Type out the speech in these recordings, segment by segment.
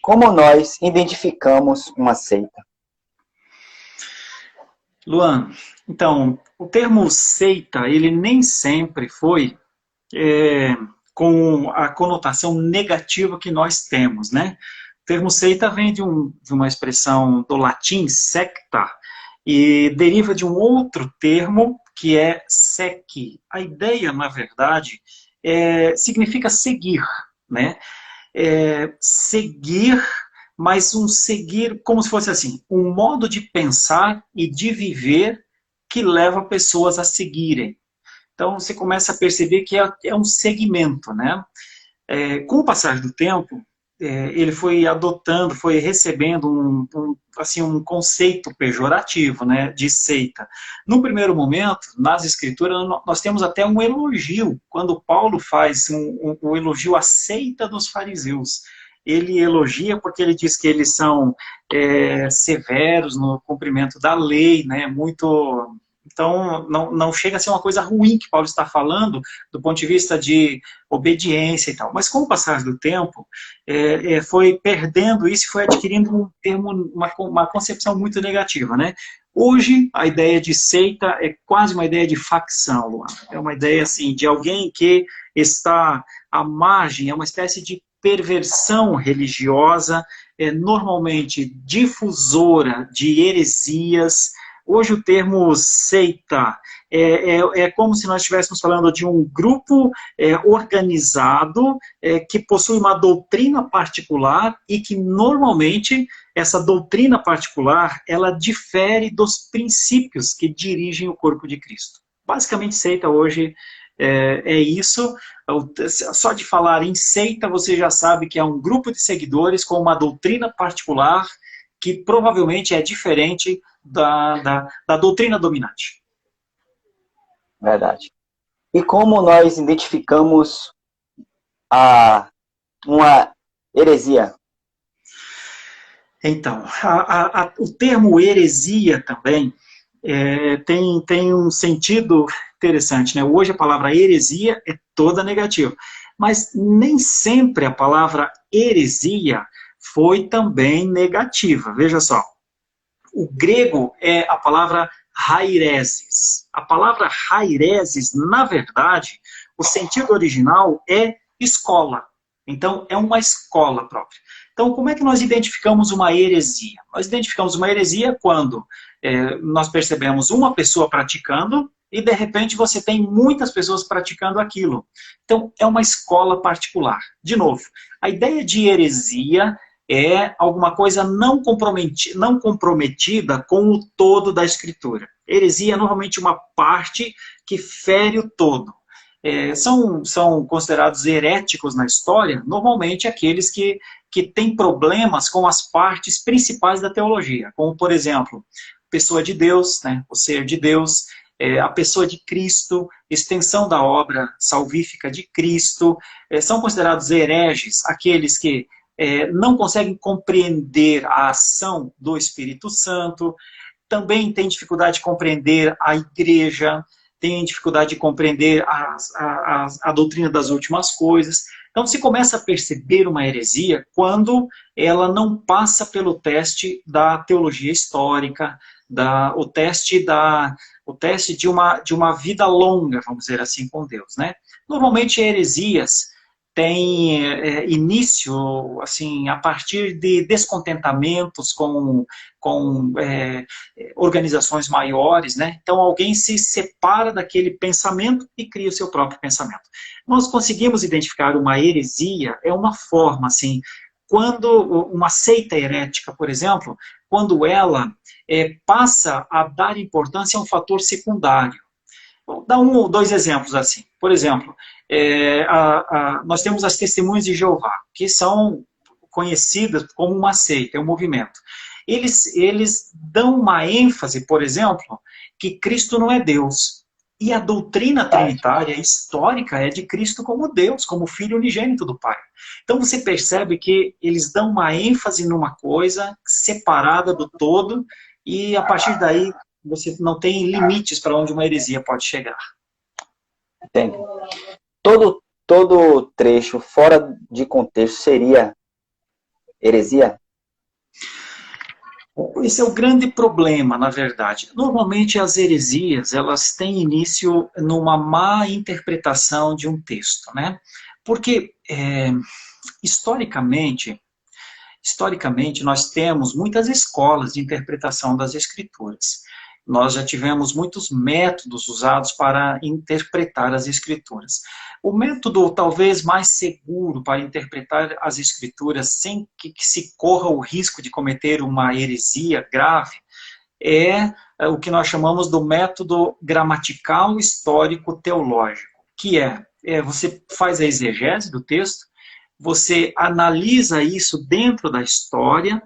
Como nós identificamos uma seita? Luan, então, o termo seita, ele nem sempre foi é, com a conotação negativa que nós temos, né? O termo seita vem de uma expressão do latim secta e deriva de um outro termo que é sec. A ideia, na verdade, significa seguir, né? Seguir, mas um seguir como se fosse assim, um modo de pensar e de viver que leva pessoas a seguirem. Então você começa a perceber que é um segmento, né? Com o passar do tempo, ele foi adotando, foi recebendo assim, um conceito pejorativo, né, de seita. No primeiro momento, nas escrituras, nós temos até um elogio, quando Paulo faz um elogio à seita dos fariseus. Ele elogia porque ele diz que eles são severos no cumprimento da lei, né, muito... Então, não chega a ser uma coisa ruim que Paulo está falando, do ponto de vista de obediência e tal. Mas com o passar do tempo, foi perdendo isso e foi adquirindo um termo, uma concepção muito negativa, né? Hoje, a ideia de seita é quase uma ideia de facção, Luan. É uma ideia, assim, de alguém que está à margem, é uma espécie de perversão religiosa, normalmente difusora de heresias. Hoje o termo seita é como se nós estivéssemos falando de um grupo organizado que possui uma doutrina particular e que normalmente essa doutrina particular ela difere dos princípios que dirigem o corpo de Cristo. Basicamente, seita hoje é isso. Só de falar em seita, você já sabe que é um grupo de seguidores com uma doutrina particular que provavelmente é diferente da doutrina dominante. Verdade. E como nós identificamos a, uma heresia? Então, o termo heresia também tem um sentido interessante, né? Hoje a palavra heresia é toda negativa, mas nem sempre a palavra heresia foi também negativa. Veja só, o grego é a palavra haireses. A palavra haireses, na verdade, o sentido original é escola. Então, é uma escola própria. Então, como é que nós identificamos uma heresia? Nós identificamos uma heresia quando nós percebemos uma pessoa praticando e, de repente, você tem muitas pessoas praticando aquilo. Então, é uma escola particular. De novo, a ideia de heresia é alguma coisa não comprometida com o todo da Escritura. Heresia é normalmente uma parte que fere o todo. São considerados heréticos na história, normalmente aqueles que têm problemas com as partes principais da teologia, como, por exemplo, pessoa de Deus, né, o ser de Deus, a pessoa de Cristo, extensão da obra salvífica de Cristo. São considerados hereges aqueles que não conseguem compreender a ação do Espírito Santo, também têm dificuldade de compreender a igreja, têm dificuldade de compreender a doutrina das últimas coisas. Então se começa a perceber uma heresia quando ela não passa pelo teste da teologia histórica, o teste de uma vida longa, vamos dizer assim, com Deus, né? Normalmente heresias tem início assim, a partir de descontentamentos com organizações maiores, né? Então alguém se separa daquele pensamento e cria o seu próprio pensamento. Nós conseguimos identificar uma heresia, é uma forma assim, quando uma seita herética, por exemplo, quando ela passa a dar importância a um fator secundário. Vou dar um ou dois exemplos assim. Por exemplo, nós temos as testemunhas de Jeová, que são conhecidas como uma seita, é um movimento. Eles dão uma ênfase, por exemplo, que Cristo não é Deus. E a doutrina trinitária histórica é de Cristo como Deus, como Filho unigênito do Pai. Então você percebe que eles dão uma ênfase numa coisa separada do todo, e a partir daí você não tem limites para onde uma heresia pode chegar. Entende? Todo trecho fora de contexto seria heresia? Esse é o grande problema, na verdade. Normalmente as heresias, elas têm início numa má interpretação de um texto, né? Porque, historicamente, nós temos muitas escolas de interpretação das escrituras. Nós já tivemos muitos métodos usados para interpretar as escrituras. O método talvez mais seguro para interpretar as escrituras sem que se corra o risco de cometer uma heresia grave é o que nós chamamos do método gramatical histórico teológico, que você faz a exegese do texto, você analisa isso dentro da história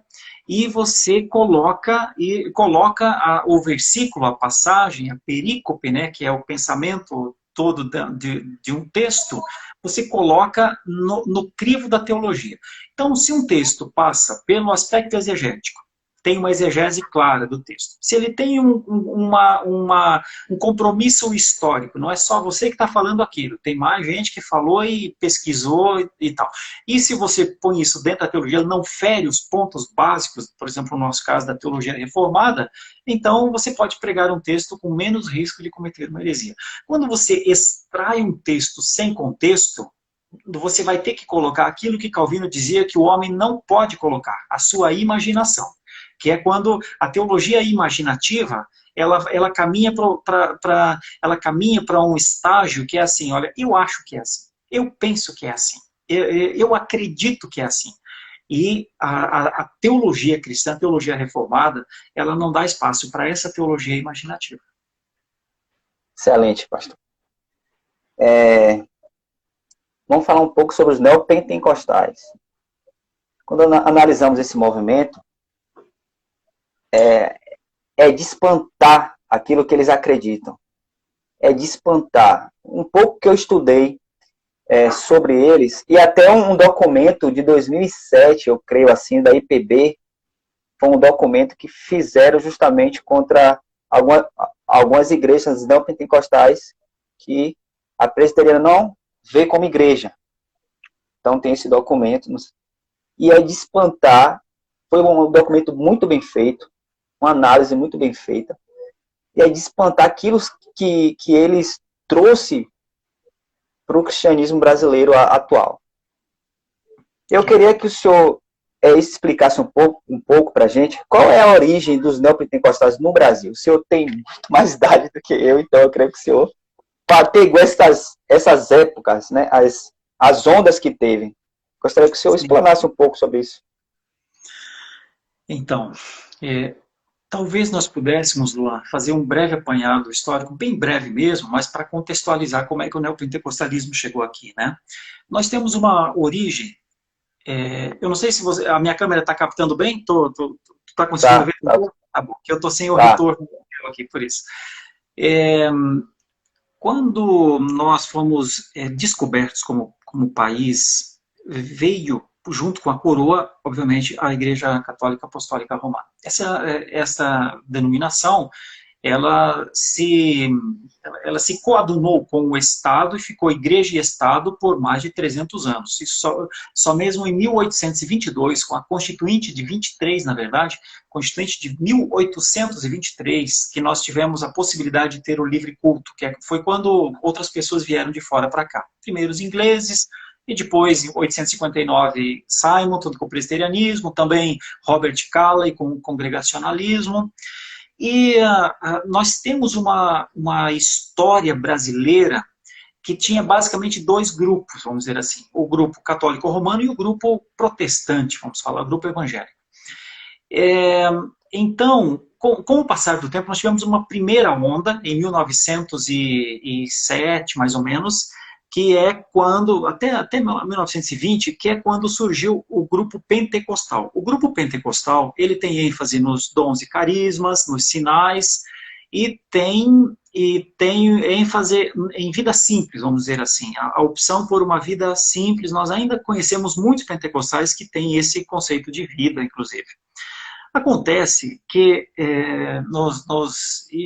e você coloca o versículo, a passagem, a perícope, né, que é o pensamento todo de um texto, você coloca no crivo da teologia. Então, se um texto passa pelo aspecto exegético, tem uma exegese clara do texto. Se ele tem um compromisso histórico, não é só você que está falando aquilo, tem mais gente que falou e pesquisou e tal. E se você põe isso dentro da teologia, ele não fere os pontos básicos, por exemplo, no nosso caso da teologia reformada, então você pode pregar um texto com menos risco de cometer uma heresia. Quando você extrai um texto sem contexto, você vai ter que colocar aquilo que Calvino dizia que o homem não pode colocar, a sua imaginação. Que é quando a teologia imaginativa, ela caminha para um estágio que é assim, olha, eu acho que é assim, eu penso que é assim, eu acredito que é assim. E a teologia cristã, a teologia reformada, ela não dá espaço para essa teologia imaginativa. Excelente, pastor. Vamos falar um pouco sobre os neopentecostais. Quando analisamos esse movimento, é de espantar aquilo que eles acreditam. É de espantar. Um pouco que eu estudei sobre eles, e até um documento de 2007, eu creio assim, da IPB, foi um documento que fizeram justamente contra algumas igrejas neopentecostais que a presbiteriana não vê como igreja. Então tem esse documento. E é de espantar. Foi um documento muito bem feito, uma análise muito bem feita, e é de espantar aquilo que eles trouxeram para o cristianismo brasileiro atual. Eu queria que o senhor explicasse um pouco para a gente qual é a origem dos neopentecostais no Brasil. O senhor tem muito mais idade do que eu, então eu creio que o senhor pegou essas épocas, né, as ondas que teve. Gostaria que o senhor explanasse um pouco sobre isso. Então, talvez nós pudéssemos, Luan, fazer um breve apanhado histórico, bem breve mesmo, mas para contextualizar como é que o neopentecostalismo chegou aqui, né? Nós temos uma origem, eu não sei se a minha câmera está captando bem, tá conseguindo ver? Tá bom, que eu estou sem o retorno aqui, por isso. Quando nós fomos descobertos como país, veio junto com a coroa, obviamente, a Igreja Católica Apostólica Romana. Essa denominação, ela se coadunou com o Estado e ficou Igreja e Estado por mais de 300 anos. Isso só mesmo em 1822, com a Constituinte de 23, na verdade, Constituinte de 1823, que nós tivemos a possibilidade de ter o livre culto, que foi quando outras pessoas vieram de fora para cá. Primeiro os ingleses, e depois, em 1859, Simon, tudo com o presbiterianismo, também Robert Calley com o congregacionalismo. E nós temos uma história brasileira que tinha basicamente dois grupos, vamos dizer assim. O grupo católico romano e o grupo protestante, vamos falar, o grupo evangélico. Então, com o passar do tempo, nós tivemos uma primeira onda, em 1907, mais ou menos, que é quando, até 1920, que é quando surgiu o grupo pentecostal. O grupo pentecostal, ele tem ênfase nos dons e carismas, nos sinais, e tem ênfase em vida simples, vamos dizer assim. A opção por uma vida simples, nós ainda conhecemos muitos pentecostais que têm esse conceito de vida, inclusive. Acontece que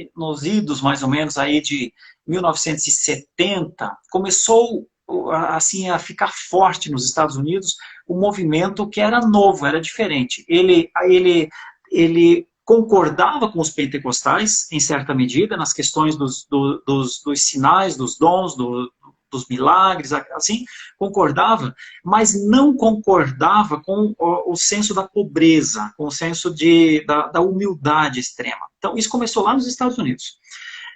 nos idos mais ou menos aí de 1970, começou assim, a ficar forte nos Estados Unidos um movimento que era novo, era diferente. Ele concordava com os pentecostais, em certa medida, nas questões dos sinais, dos dons, dos milagres, assim, concordava, mas não concordava com o senso da pobreza, com o senso da humildade extrema. Então, isso começou lá nos Estados Unidos.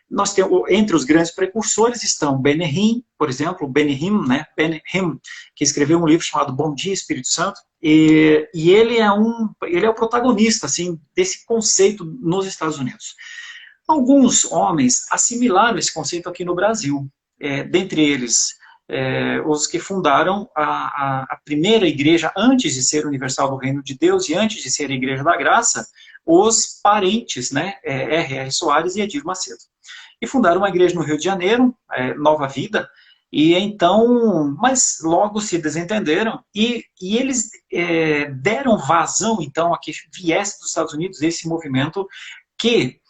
Nós temos, entre os grandes precursores estão Benny por exemplo, Benny Hinn, que escreveu um livro chamado Bom Dia, Espírito Santo, e ele é o protagonista assim, desse conceito nos Estados Unidos. Alguns homens assimilaram esse conceito aqui no Brasil, dentre eles os que fundaram a primeira igreja antes de ser Universal do Reino de Deus e antes de ser a Igreja da Graça, os parentes, né, R.R. Soares e Edir Macedo. E fundaram uma igreja no Rio de Janeiro, Nova Vida, e então, mas logo se desentenderam, e eles deram vazão, então, a que viesse dos Estados Unidos esse movimento que,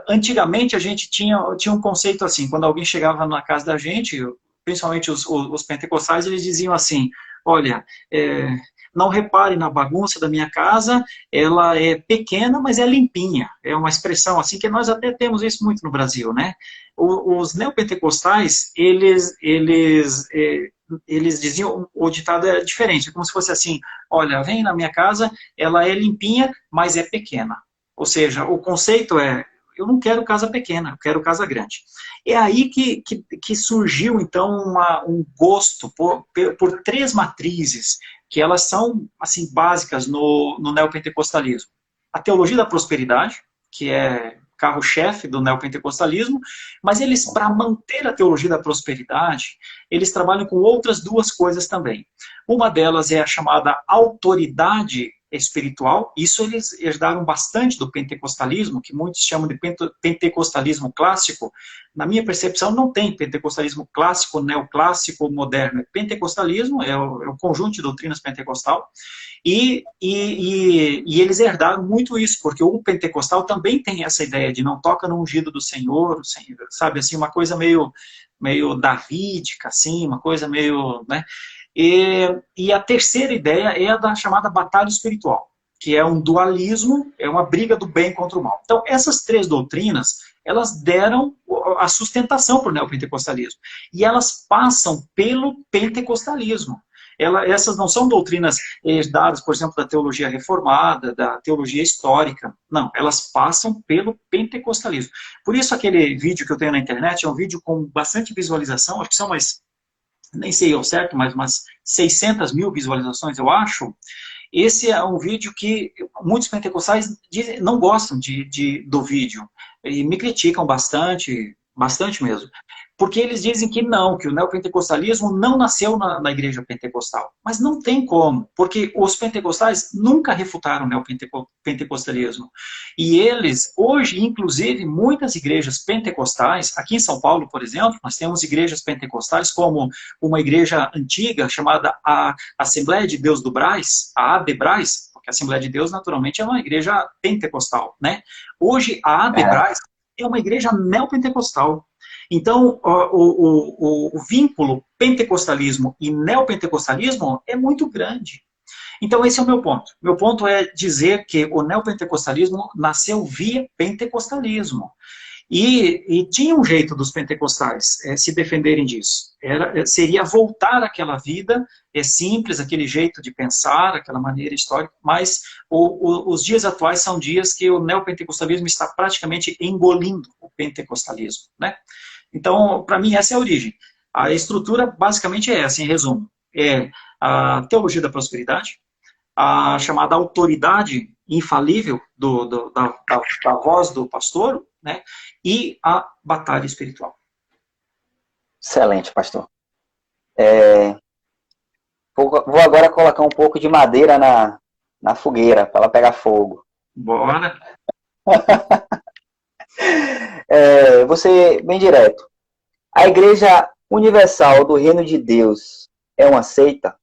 antigamente, a gente tinha um conceito assim, quando alguém chegava na casa da gente, principalmente os pentecostais, eles diziam assim, olha, não repare na bagunça da minha casa, ela é pequena, mas é limpinha. É uma expressão assim que nós até temos isso muito no Brasil, né? Os neopentecostais, eles diziam, o ditado é diferente, como se fosse assim, olha, vem na minha casa, ela é limpinha, mas é pequena. Ou seja, o conceito é, eu não quero casa pequena, eu quero casa grande. É aí que surgiu, então, um gosto por três matrizes, que elas são, assim, básicas no neopentecostalismo. A teologia da prosperidade, que é carro-chefe do neopentecostalismo, mas eles, para manter a teologia da prosperidade, eles trabalham com outras duas coisas também. Uma delas é a chamada autoridade espiritual, isso eles herdaram bastante do pentecostalismo, que muitos chamam de pentecostalismo clássico. Na minha percepção, não tem pentecostalismo clássico, neoclássico, moderno. Pentecostalismo é o conjunto de doutrinas pentecostal, e eles herdaram muito isso, porque o pentecostal também tem essa ideia de não toca no ungido do Senhor, sabe, assim, uma coisa meio davídica, assim, uma coisa meio, né? E a terceira ideia é a da chamada batalha espiritual, que é um dualismo, é uma briga do bem contra o mal. Então, essas três doutrinas, elas deram a sustentação para o neopentecostalismo. E elas passam pelo pentecostalismo. Essas não são doutrinas herdadas, por exemplo, da teologia reformada, da teologia histórica. Não, elas passam pelo pentecostalismo. Por isso, aquele vídeo que eu tenho na internet é um vídeo com bastante visualização, acho que são mais, nem sei ao certo, mas umas 600 mil visualizações, eu acho. Esse é um vídeo que muitos pentecostais não gostam do vídeo e me criticam bastante, bastante mesmo. Porque eles dizem que não, que o neopentecostalismo não nasceu na igreja pentecostal. Mas não tem como, porque os pentecostais nunca refutaram o neopentecostalismo. E eles, hoje, inclusive, muitas igrejas pentecostais, aqui em São Paulo, por exemplo, nós temos igrejas pentecostais como uma igreja antiga chamada a Assembleia de Deus do Brás, a ADBRás, porque a Assembleia de Deus, naturalmente, é uma igreja pentecostal, né? Hoje, a ADBRás é uma igreja neopentecostal. Então, o vínculo pentecostalismo e neopentecostalismo é muito grande. Então, esse é o meu ponto. Meu ponto é dizer que o neopentecostalismo nasceu via pentecostalismo. E tinha um jeito dos pentecostais se defenderem disso. Seria voltar àquela vida simples, aquele jeito de pensar, aquela maneira histórica, mas os dias atuais são dias que o neopentecostalismo está praticamente engolindo o pentecostalismo, né? Então, para mim, essa é a origem. A estrutura, basicamente, é essa, em resumo. É a teologia da prosperidade, a chamada autoridade infalível da voz do pastor, né? E a batalha espiritual. Excelente, pastor. Vou agora colocar um pouco de madeira na fogueira, para ela pegar fogo. Bora. Vou ser bem direto. A Igreja Universal do Reino de Deus é uma seita?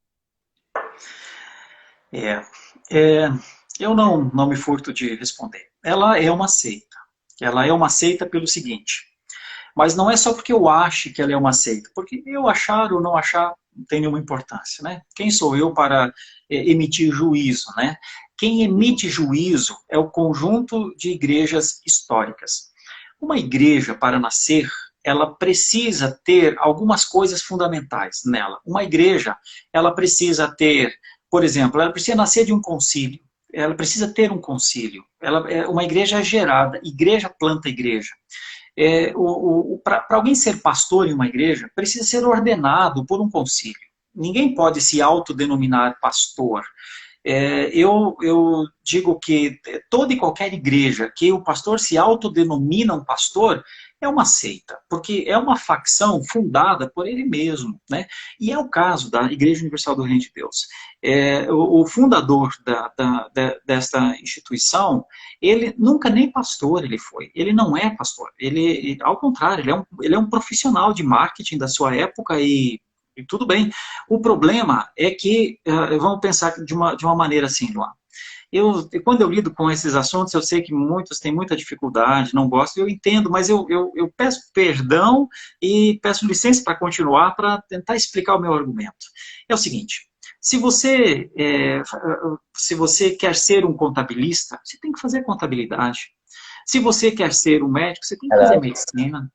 Eu não me furto de responder. Ela é uma seita. Ela é uma seita pelo seguinte: Mas não é só porque eu acho que ela é uma seita, porque eu achar ou não achar não tem nenhuma importância, né? Quem sou eu para emitir juízo, né? Quem emite juízo é o conjunto de igrejas históricas. Uma igreja, para nascer, ela precisa ter algumas coisas fundamentais nela. Uma igreja, ela precisa ter, por exemplo, ela precisa nascer de um concílio. Ela precisa ter um concílio. Uma igreja é gerada, igreja planta igreja. Para alguém ser pastor em uma igreja, precisa ser ordenado por um concílio. Ninguém pode se autodenominar pastor. Eu digo que toda e qualquer igreja que o pastor se autodenomina um pastor é uma seita, porque é uma facção fundada por ele mesmo, né? E é o caso da Igreja Universal do Reino de Deus. O fundador desta instituição, ele nunca nem pastor ele foi, ele não é pastor, ao contrário, ele é um profissional de marketing da sua época e tudo bem. O problema é que, vamos pensar de uma maneira assim, Luan. Quando eu lido com esses assuntos, eu sei que muitos têm muita dificuldade, não gostam, eu entendo, mas eu peço perdão e peço licença para continuar, para tentar explicar o meu argumento. É o seguinte, se você quer ser um contabilista, você tem que fazer contabilidade. Se você quer ser um médico, você tem que fazer medicina.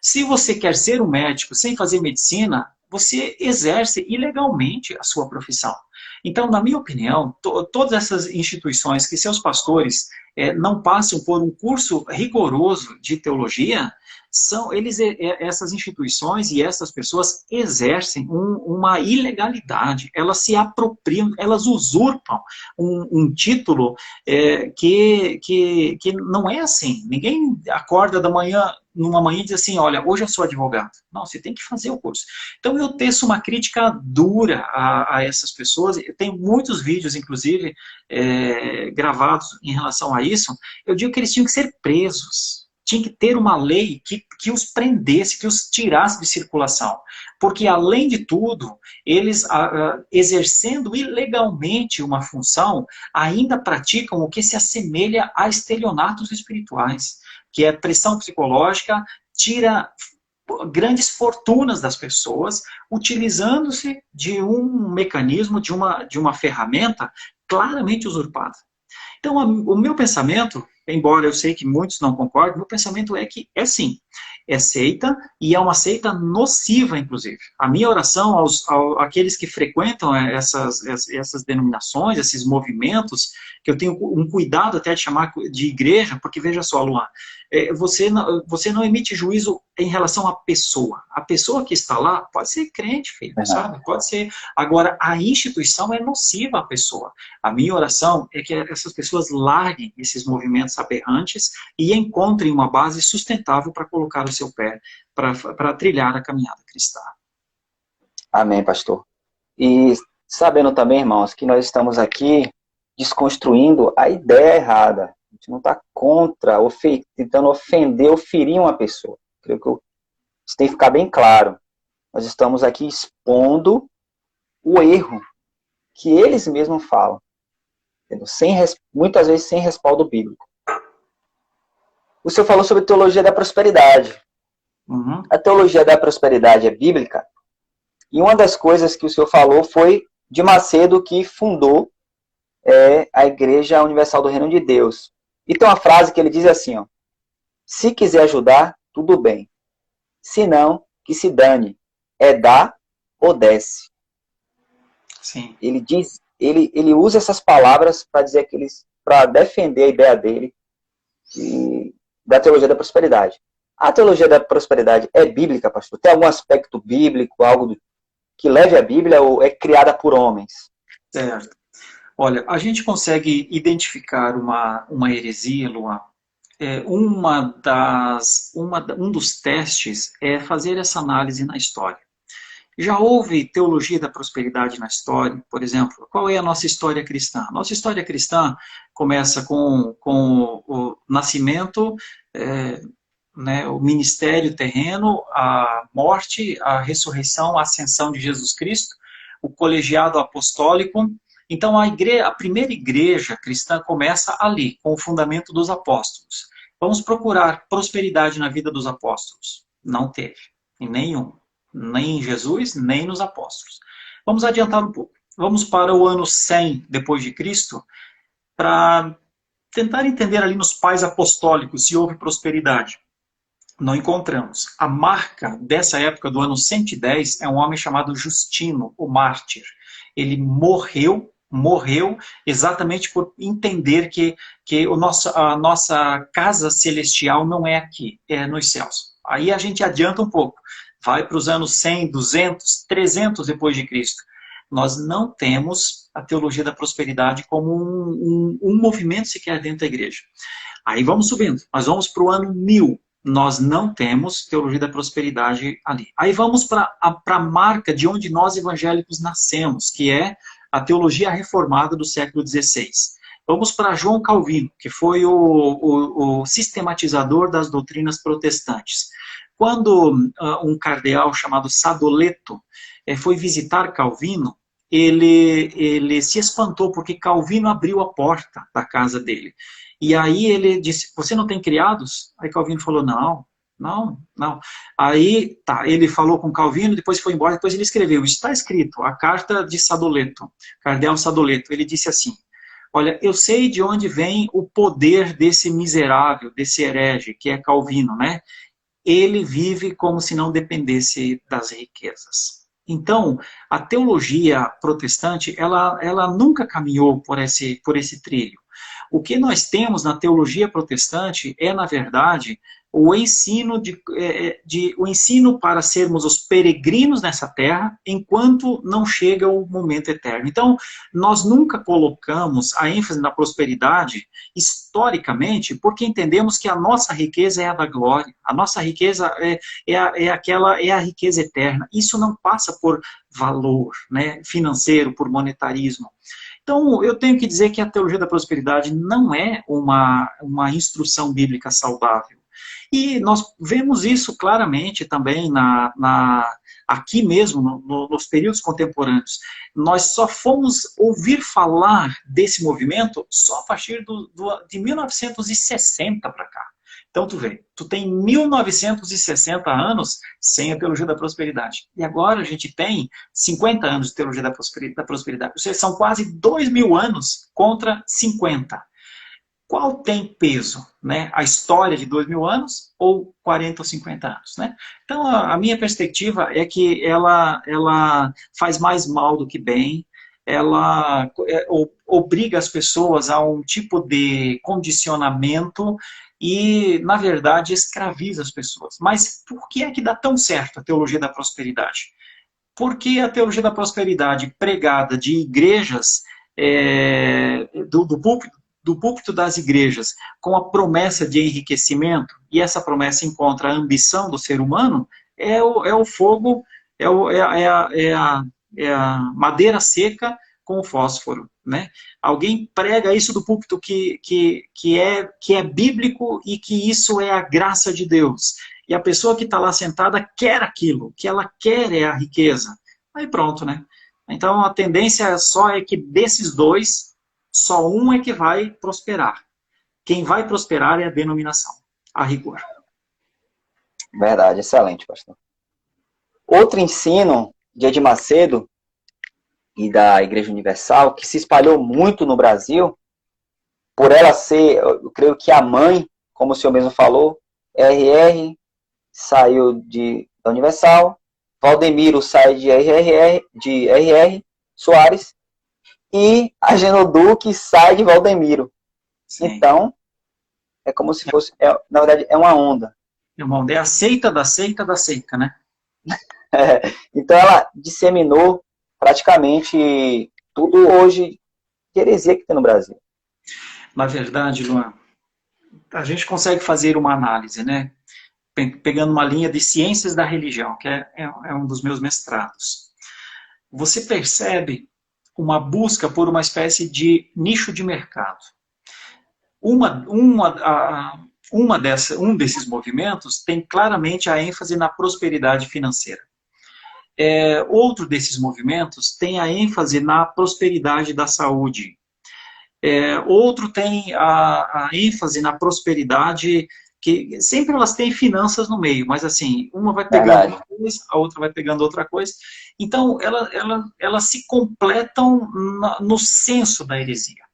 Se você quer ser um médico sem fazer medicina, você exerce ilegalmente a sua profissão. Então, na minha opinião, todas essas instituições que seus pastores não passam por um curso rigoroso de teologia, essas instituições e essas pessoas exercem uma ilegalidade, elas se apropriam, elas usurpam um título que não é assim. Ninguém acorda numa manhã e diz assim, olha, hoje eu sou advogado. Não, você tem que fazer o curso. Então eu teço uma crítica dura a essas pessoas, eu tenho muitos vídeos, inclusive, gravados em relação a isso, eu digo que eles tinham que ser presos. Tinha que ter uma lei que os prendesse, que os tirasse de circulação. Porque, além de tudo, eles, exercendo ilegalmente uma função, ainda praticam o que se assemelha a estelionatos espirituais, que é pressão psicológica, tira grandes fortunas das pessoas, utilizando-se de um mecanismo, de uma ferramenta claramente usurpada. Então, o meu pensamento, embora eu sei que muitos não concordem, meu pensamento é que é sim, é seita e é uma seita nociva, inclusive. A minha oração àqueles que frequentam essas denominações, esses movimentos, que eu tenho um cuidado até de chamar de igreja, porque veja só, Luan, você não emite juízo em relação à pessoa. A pessoa que está lá pode ser crente, filho, sabe? Pode ser. Agora, a instituição é nociva à pessoa. A minha oração é que essas pessoas larguem esses movimentos aberrantes e encontrem uma base sustentável para colocar o seu pé, para trilhar a caminhada cristã. Amém, pastor. E sabendo também, irmãos, que nós estamos aqui desconstruindo a ideia errada. A gente não está contra, tentando ofender ou ferir uma pessoa. Creio que isso tem que ficar bem claro. Nós estamos aqui expondo o erro que eles mesmos falam. Muitas vezes sem respaldo bíblico. O senhor falou sobre teologia da prosperidade. Uhum. A teologia da prosperidade é bíblica. E uma das coisas que o senhor falou foi de Macedo, que fundou a Igreja Universal do Reino de Deus. E tem uma frase que ele diz assim, ó, se quiser ajudar, tudo bem. Se não, que se dane. É dar ou desce. Sim. Ele usa essas palavras para dizer que para defender a ideia dele da teologia da prosperidade. A teologia da prosperidade é bíblica, pastor? Tem algum aspecto bíblico, algo que leve a Bíblia, ou é criada por homens? Certo. Olha, a gente consegue identificar uma heresia, Luan. Um dos testes é fazer essa análise na história. Já houve teologia da prosperidade na história? Por exemplo, qual é a nossa história cristã? Nossa história cristã começa com o nascimento, o ministério terreno, a morte, a ressurreição, a ascensão de Jesus Cristo, o colegiado apostólico. Então, a primeira igreja cristã começa ali, com o fundamento dos apóstolos. Vamos procurar prosperidade na vida dos apóstolos. Não teve. Em nenhum. Nem em Jesus, nem nos apóstolos. Vamos adiantar um pouco. Vamos para o ano 100 depois de Cristo, para tentar entender ali nos pais apostólicos se houve prosperidade. Não encontramos. A marca dessa época, do ano 110, é um homem chamado Justino, o mártir. Ele morreu exatamente por entender que a nossa casa celestial não é aqui, é nos céus. Aí a gente adianta um pouco, vai para os anos 100, 200, 300 depois de Cristo. Nós não temos a teologia da prosperidade como um movimento sequer dentro da igreja. Aí vamos subindo, nós vamos para o ano 1000. Nós não temos teologia da prosperidade ali. Aí vamos para a marca de onde nós evangélicos nascemos, que é a teologia reformada do século XVI. Vamos para João Calvino, que foi o sistematizador das doutrinas protestantes. Quando um cardeal chamado Sadoleto foi visitar Calvino, ele se espantou porque Calvino abriu a porta da casa dele. E aí ele disse, você não tem criados? Aí Calvino falou, não. Aí, tá, ele falou com Calvino, depois foi embora, depois ele escreveu, está escrito, a carta de Sadoleto, cardeal Sadoleto, ele disse assim, olha, eu sei de onde vem o poder desse miserável, desse herege, que é Calvino, né? Ele vive como se não dependesse das riquezas. Então, a teologia protestante, ela nunca caminhou por esse trilho. O que nós temos na teologia protestante é, na verdade, o ensino para sermos os peregrinos nessa terra, enquanto não chega o momento eterno. Então, nós nunca colocamos a ênfase na prosperidade, historicamente, porque entendemos que a nossa riqueza é a da glória. A nossa riqueza é a riqueza eterna. Isso não passa por valor, né, financeiro, por monetarismo. Então, eu tenho que dizer que a teologia da prosperidade não é uma instrução bíblica saudável. E nós vemos isso claramente também aqui mesmo, nos períodos contemporâneos. Nós só fomos ouvir falar desse movimento só a partir de 1960 para cá. Então, tu tem 1960 anos sem a teologia da prosperidade. E agora a gente tem 50 anos de teologia da prosperidade. Ou seja, são quase 2000 anos contra 50. Qual tem peso? Né? A história de 2000 anos ou 40 ou 50 anos? Né? Então, a minha perspectiva é que ela faz mais mal do que bem. Ela obriga as pessoas a um tipo de condicionamento e, na verdade, escraviza as pessoas. Mas por que é que dá tão certo a teologia da prosperidade? Porque a teologia da prosperidade pregada de igrejas, do púlpito das igrejas, com a promessa de enriquecimento, e essa promessa encontra a ambição do ser humano, é o fogo, é a madeira seca com o fósforo, né? Alguém prega isso do púlpito que é bíblico e que isso é a graça de Deus. E a pessoa que está lá sentada quer aquilo, o que ela quer é a riqueza. Aí pronto, né? Então a tendência só é que desses dois, só um é que vai prosperar. Quem vai prosperar é a denominação, a rigor. Verdade, excelente, pastor. Outro ensino de Edir Macedo e da Igreja Universal, que se espalhou muito no Brasil, por ela ser, eu creio que a mãe, como o senhor mesmo falou, RR saiu da Universal, Valdemiro sai de RR Soares, e a Genoduque sai de Valdemiro. Sim. Então, é como se fosse, na verdade, é uma onda. É uma onda, é a seita da seita da seita, né? Então ela disseminou praticamente tudo hoje de heresia que tem no Brasil. Na verdade, Luan, a gente consegue fazer uma análise, né? Pegando uma linha de ciências da religião, que é um dos meus mestrados. Você percebe uma busca por uma espécie de nicho de mercado. Um desses movimentos tem claramente a ênfase na prosperidade financeira. Outro desses movimentos tem a ênfase na prosperidade da saúde. Outro tem a ênfase na prosperidade que sempre elas têm finanças no meio, mas assim, uma vai pegando uma coisa, a outra vai pegando outra coisa. Então, elas se completam no senso da heresia.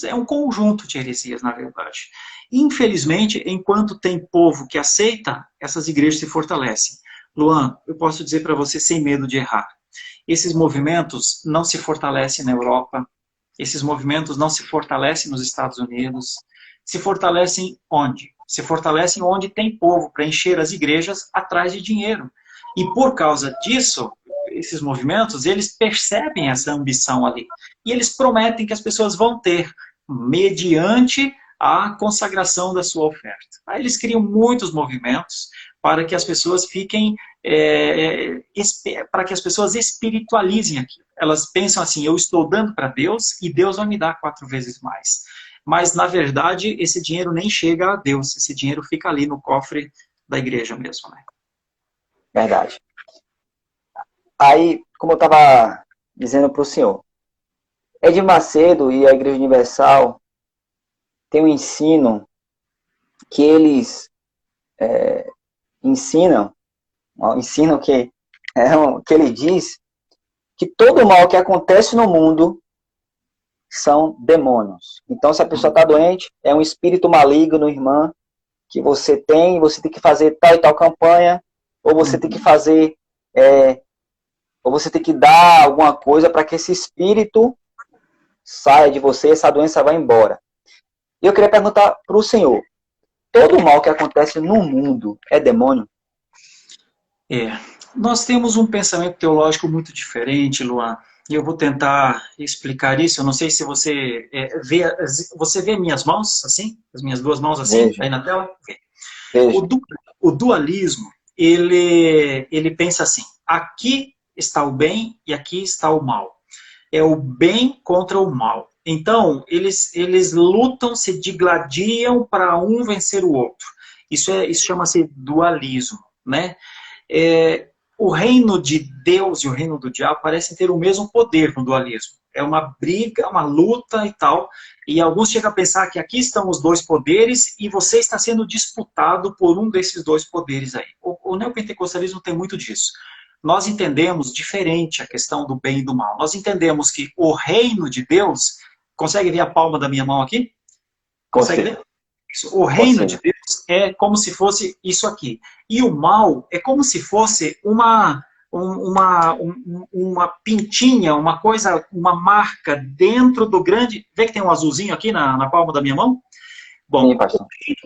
É um conjunto de heresias, na verdade. Infelizmente, enquanto tem povo que aceita, essas igrejas se fortalecem. Luan, eu posso dizer para você sem medo de errar. Esses movimentos não se fortalecem na Europa, esses movimentos não se fortalecem nos Estados Unidos. Se fortalecem onde? Se fortalecem onde tem povo para encher as igrejas atrás de dinheiro. E por causa disso, esses movimentos, eles percebem essa ambição ali. E eles prometem que as pessoas vão ter, mediante a consagração da sua oferta. Aí eles criam muitos movimentos para que as pessoas fiquem, para que as pessoas espiritualizem aquilo. Elas pensam assim, eu estou dando para Deus e Deus vai me dar 4 vezes mais. Mas, na verdade, esse dinheiro nem chega a Deus, esse dinheiro fica ali no cofre da igreja mesmo, né? Verdade. Aí, como eu estava dizendo para o senhor, Edir Macedo e a Igreja Universal têm um ensino que eles ensinam que ele diz que todo mal que acontece no mundo são demônios. Então, se a pessoa está doente, é um espírito maligno, irmã, que você tem que fazer tal e tal campanha, ou você tem que fazer, ou você tem que dar alguma coisa para que esse espírito saia de você, essa doença vá embora. E eu queria perguntar para o senhor, todo mal que acontece no mundo é demônio? Nós temos um pensamento teológico muito diferente, Luan, e eu vou tentar explicar isso. Eu não sei se você vê minhas mãos assim, as minhas 2 mãos assim, Veja. aí na tela? Veja. O dualismo, ele pensa assim, aqui está o bem e aqui está o mal. É o bem contra o mal. Então, eles lutam, se digladiam para um vencer o outro. Isso chama-se dualismo, né? O reino de Deus e o reino do diabo parecem ter o mesmo poder no dualismo. É uma briga, uma luta e tal. E alguns chegam a pensar que aqui estão os 2 poderes e você está sendo disputado por um desses 2 poderes aí. O neopentecostalismo tem muito disso. Nós entendemos diferente a questão do bem e do mal. Nós entendemos que o reino de Deus... Consegue ver a palma da minha mão aqui? Consegue ver? O reino de Deus é como se fosse isso aqui. E o mal é como se fosse uma pintinha, uma coisa, uma marca dentro do grande... Vê que tem um azulzinho aqui na palma da minha mão? Bom,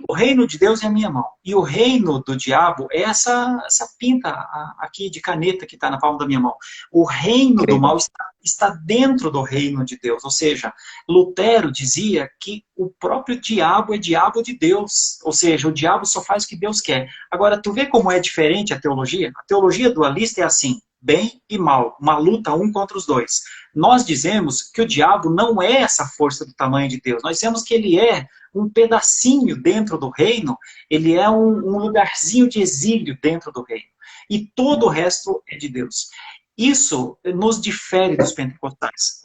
o reino de Deus é a minha mão. E o reino do diabo é essa pinta aqui de caneta que está na palma da minha mão. O reino do mal está dentro do reino de Deus. Ou seja, Lutero dizia que o próprio diabo é diabo de Deus. Ou seja, o diabo só faz o que Deus quer. Agora, tu vê como é diferente a teologia? A teologia dualista é assim, bem e mal, uma luta um contra os 2. Nós dizemos que o diabo não é essa força do tamanho de Deus. Nós dizemos que ele é um pedacinho dentro do reino, ele é um lugarzinho de exílio dentro do reino. E todo o resto é de Deus. Isso nos difere dos pentecostais,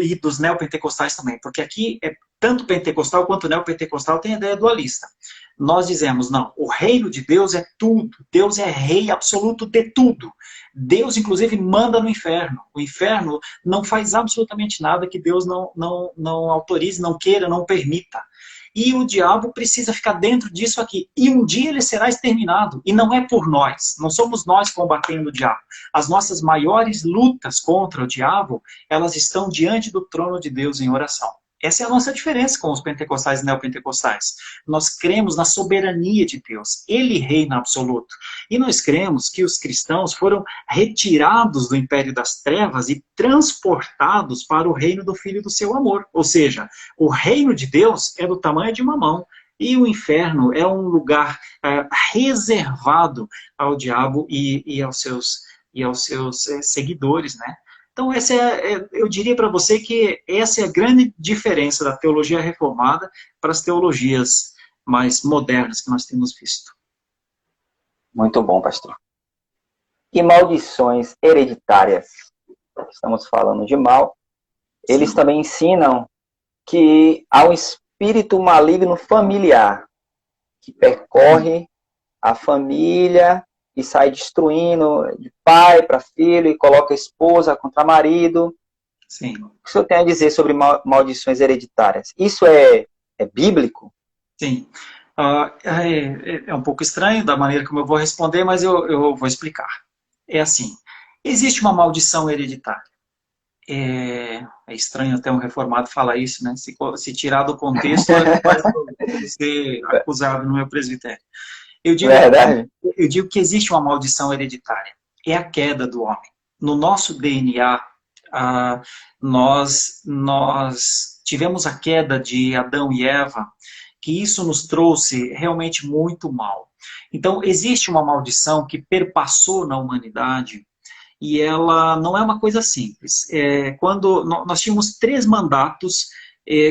e dos neopentecostais também, porque aqui tanto pentecostal quanto neopentecostal tem a ideia dualista. Nós dizemos, não, o reino de Deus é tudo, Deus é rei absoluto de tudo. Deus, inclusive, manda no inferno. O inferno não faz absolutamente nada que Deus não autorize, não queira, não permita. E o diabo precisa ficar dentro disso aqui. E um dia ele será exterminado. E não é por nós. Não somos nós combatendo o diabo. As nossas maiores lutas contra o diabo, elas estão diante do trono de Deus em oração. Essa é a nossa diferença com os pentecostais e neopentecostais. Nós cremos na soberania de Deus. Ele reina absoluto. E nós cremos que os cristãos foram retirados do império das trevas e transportados para o reino do Filho do seu amor. Ou seja, o reino de Deus é do tamanho de uma mão. E o inferno é um lugar reservado ao diabo e aos seus seguidores, né? Então, eu diria para você que essa é a grande diferença da teologia reformada para as teologias mais modernas que nós temos visto. Muito bom, pastor. E maldições hereditárias? Estamos falando de mal. Eles também ensinam que há um espírito maligno familiar que percorre a família e sai destruindo de pai para filho e coloca a esposa contra marido. Sim. O que o senhor tem a dizer sobre maldições hereditárias? Isso é bíblico? Sim. É um pouco estranho da maneira como eu vou responder, mas eu vou explicar. É assim, existe uma maldição hereditária. É estranho até um reformado falar isso, né? Se tirar do contexto, é capaz de eu ser acusado no meu presbitério. Verdade? Eu digo que existe uma maldição hereditária. É a queda do homem. No nosso DNA, nós tivemos a queda de Adão e Eva, que isso nos trouxe realmente muito mal. Então, existe uma maldição que perpassou na humanidade e ela não é uma coisa simples. Quando nós tínhamos 3 mandatos,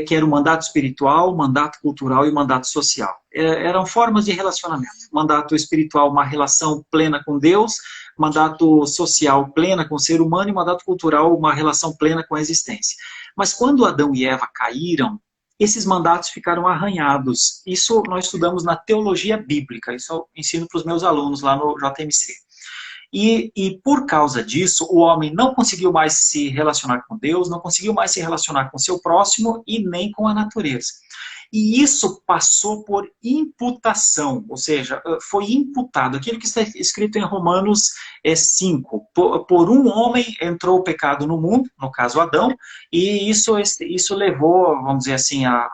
que era o mandato espiritual, o mandato cultural e o mandato social. Eram formas de relacionamento. Mandato espiritual, uma relação plena com Deus, mandato social, plena com o ser humano, e mandato cultural, uma relação plena com a existência. Mas quando Adão e Eva caíram, esses mandatos ficaram arranhados. Isso nós estudamos na teologia bíblica, isso eu ensino para os meus alunos lá no JMC. E por causa disso, o homem não conseguiu mais se relacionar com Deus, não conseguiu mais se relacionar com seu próximo e nem com a natureza. E isso passou por imputação, ou seja, foi imputado. Aquilo que está escrito em Romanos 5. Por um homem entrou o pecado no mundo, no caso Adão, e isso levou, vamos dizer assim, a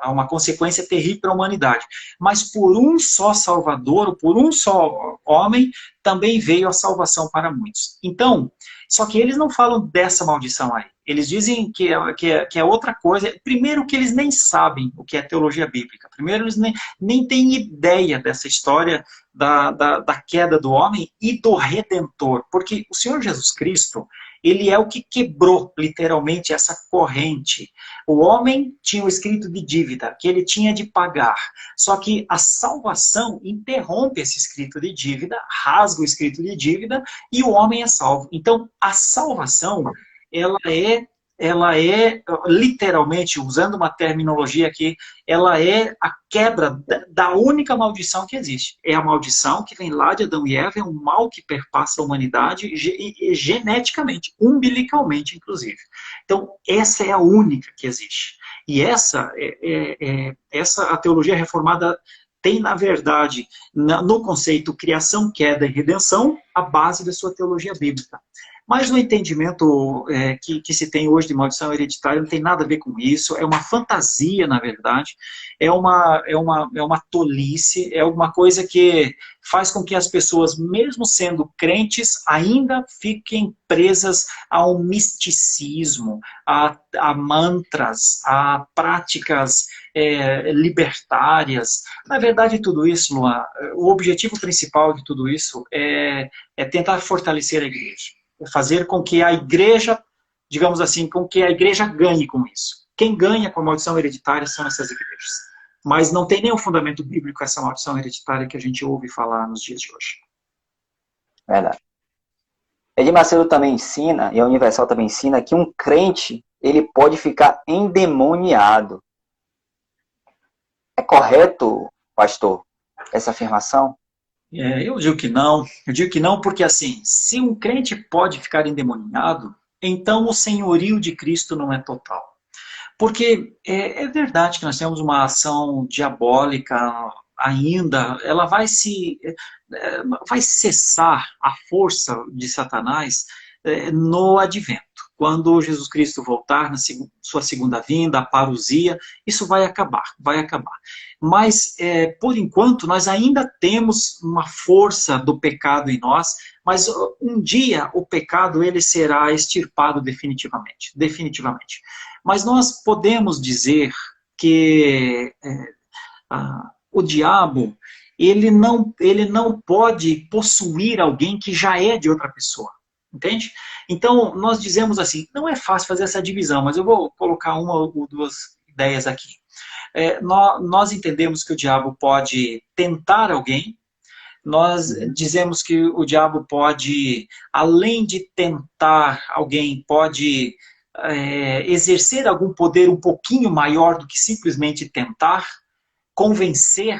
uma consequência terrível para a humanidade. Mas por um só Salvador, por um só homem, também veio a salvação para muitos. Então, só que eles não falam dessa maldição aí. Eles dizem que é outra coisa. Primeiro que eles nem sabem o que é teologia bíblica. Primeiro eles nem têm ideia dessa história da queda do homem e do Redentor. Porque o Senhor Jesus Cristo, ele é o que quebrou, literalmente, essa corrente. O homem tinha o escrito de dívida, que ele tinha de pagar. Só que a salvação interrompe esse escrito de dívida, rasga o escrito de dívida, e o homem é salvo. Então, a salvação, ela é literalmente, usando uma terminologia aqui, ela é a quebra da única maldição que existe. É a maldição que vem lá de Adão e Eva, é um mal que perpassa a humanidade geneticamente, umbilicalmente, inclusive. Então, essa é a única que existe. E essa a teologia reformada tem, na verdade, no conceito criação, queda e redenção, a base da sua teologia bíblica. Mas o entendimento que se tem hoje de maldição hereditária não tem nada a ver com isso, é uma fantasia, na verdade, é uma tolice, é alguma coisa que faz com que as pessoas, mesmo sendo crentes, ainda fiquem presas ao misticismo, a mantras, a práticas libertárias. Na verdade, tudo isso, Luan, o objetivo principal de tudo isso é tentar fortalecer a igreja. Fazer com que a igreja, digamos assim, com que a igreja ganhe com isso. Quem ganha com a maldição hereditária são essas igrejas. Mas não tem nenhum fundamento bíblico essa maldição hereditária que a gente ouve falar nos dias de hoje. Verdade. Edir Macedo também ensina, e a Universal também ensina, que um crente, ele pode ficar endemoniado. É correto, pastor, essa afirmação? Eu digo que não. Eu digo que não porque, assim, se um crente pode ficar endemoniado, então o senhorio de Cristo não é total. Porque é verdade que nós temos uma ação diabólica ainda, ela vai cessar a força de Satanás no advento. Quando Jesus Cristo voltar na sua segunda vinda, a parousia, isso vai acabar, vai acabar. Mas, por enquanto, nós ainda temos uma força do pecado em nós, mas um dia o pecado ele será extirpado definitivamente, definitivamente. Mas nós podemos dizer que o diabo ele não pode possuir alguém que já é de outra pessoa. Entende? Então, nós dizemos assim, não é fácil fazer essa divisão, mas eu vou colocar uma ou duas ideias aqui. Nós entendemos que o diabo pode tentar alguém, nós dizemos que o diabo pode, além de tentar alguém, pode exercer algum poder um pouquinho maior do que simplesmente tentar, convencer,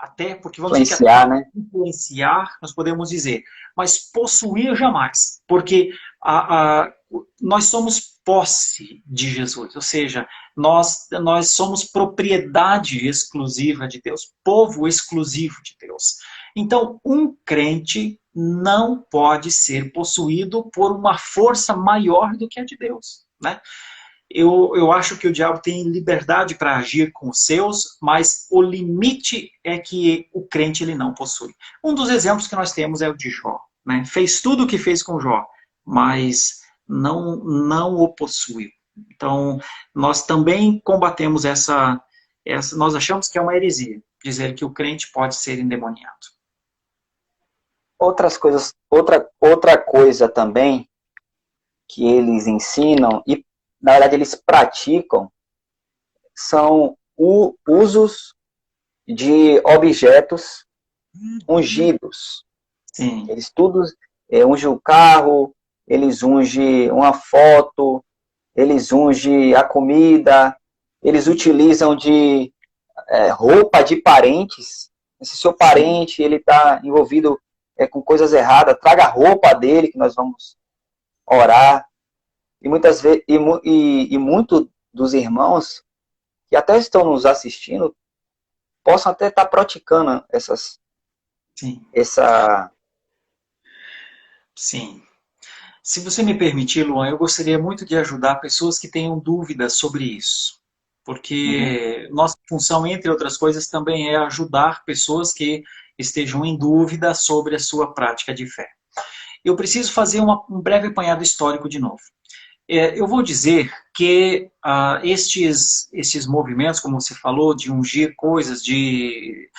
até porque vamos dizer que Influenciar, até né? influenciar, nós podemos dizer, mas possuir jamais, porque nós somos posse de Jesus, ou seja, nós somos propriedade exclusiva de Deus, povo exclusivo de Deus. Então, um crente não pode ser possuído por uma força maior do que a de Deus, né? Eu acho que o diabo tem liberdade para agir com os seus, mas o limite é que o crente ele não possui. Um dos exemplos que nós temos é o de Jó, né? Fez tudo o que fez com Jó, mas não o possuiu. Então, nós também combatemos nós achamos que é uma heresia dizer que o crente pode ser endemoniado. Outras coisas, outra coisa também que eles ensinam e, na verdade, eles praticam são usos de objetos ungidos. Sim. Eles tudo ungem o carro, eles ungem uma foto, eles ungem a comida, eles utilizam de roupa de parentes. Se seu parente ele está envolvido com coisas erradas, traga a roupa dele que nós vamos orar. E muitas vezes e muito dos irmãos que até estão nos assistindo possam até estar praticando Sim. essa. Sim. Se você me permitir, Luan, eu gostaria muito de ajudar pessoas que tenham dúvidas sobre isso. Uhum. Porque nossa função, entre outras coisas, também é ajudar pessoas que estejam em dúvida sobre a sua prática de fé. Eu preciso fazer um breve apanhado histórico de novo. Eu vou dizer que estes movimentos, como você falou, de ungir coisas, de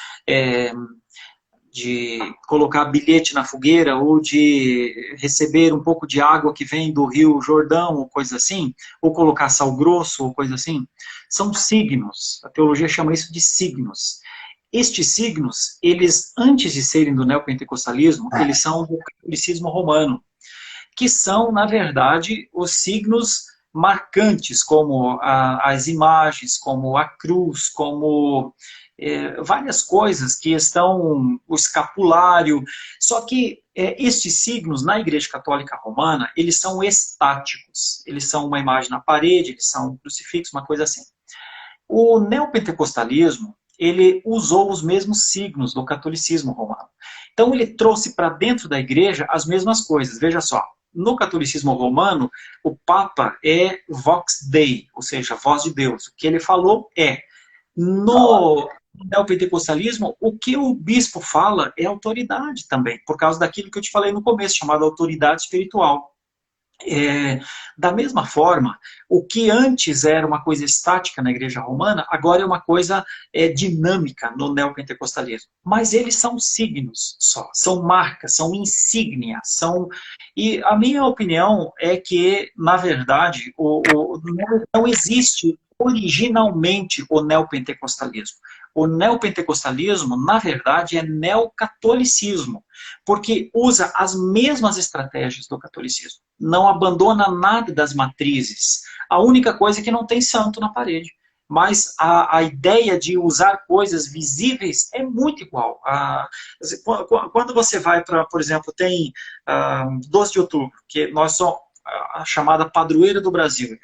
colocar bilhete na fogueira ou de receber um pouco de água que vem do Rio Jordão ou coisa assim, ou colocar sal grosso ou coisa assim, são signos. A teologia chama isso de signos. Estes signos, eles, antes de serem do neopentecostalismo, eles são do catolicismo romano, que são, na verdade, os signos marcantes, como as imagens, como a cruz, como várias coisas que estão, o escapulário. Só que estes signos, na Igreja Católica Romana, eles são estáticos. Eles são uma imagem na parede, eles são um crucifixo, uma coisa assim. O neopentecostalismo, ele usou os mesmos signos do catolicismo romano. Então, ele trouxe para dentro da igreja as mesmas coisas. Veja só, no catolicismo romano, o Papa é Vox Dei, ou seja, voz de Deus. O que ele falou é. No neopentecostalismo, o que o bispo fala é autoridade também, por causa daquilo que eu te falei no começo, chamado autoridade espiritual. Da mesma forma, o que antes era uma coisa estática na igreja romana, agora é uma coisa dinâmica no neopentecostalismo. Mas eles são signos só, são marcas, são insígnias. E a minha opinião é que, na verdade, não existe originalmente o neopentecostalismo. O neopentecostalismo, na verdade, é neocatolicismo, porque usa as mesmas estratégias do catolicismo. Não abandona nada das matrizes. A única coisa é que não tem santo na parede. Mas a ideia de usar coisas visíveis é muito igual. Quando você vai para, por exemplo, tem 12 de outubro, que nós somos a chamada padroeira do Brasil,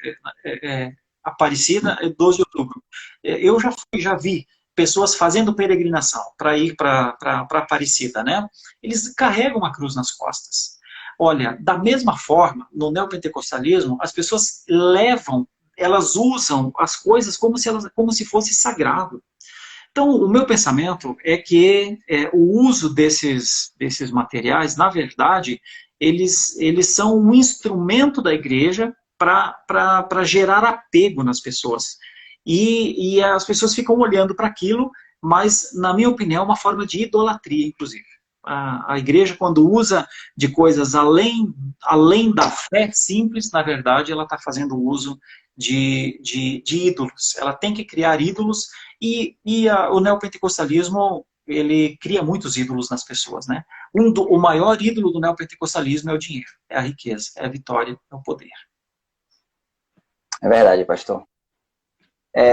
Aparecida, 12 de outubro. Eu já vi pessoas fazendo peregrinação para ir para Aparecida, né? Eles carregam uma cruz nas costas. Olha, da mesma forma, no neopentecostalismo, as pessoas elas usam as coisas como se fosse sagrado. Então, o meu pensamento é que o uso desses materiais, na verdade, eles são um instrumento da igreja para gerar apego nas pessoas. E as pessoas ficam olhando para aquilo, mas, na minha opinião, é uma forma de idolatria, inclusive. A igreja, quando usa de coisas além da fé simples, na verdade, ela está fazendo uso de ídolos. Ela tem que criar ídolos e o neopentecostalismo, ele cria muitos ídolos nas pessoas, né? O maior ídolo do neopentecostalismo é o dinheiro, é a riqueza, é a vitória, é o poder. É verdade, pastor.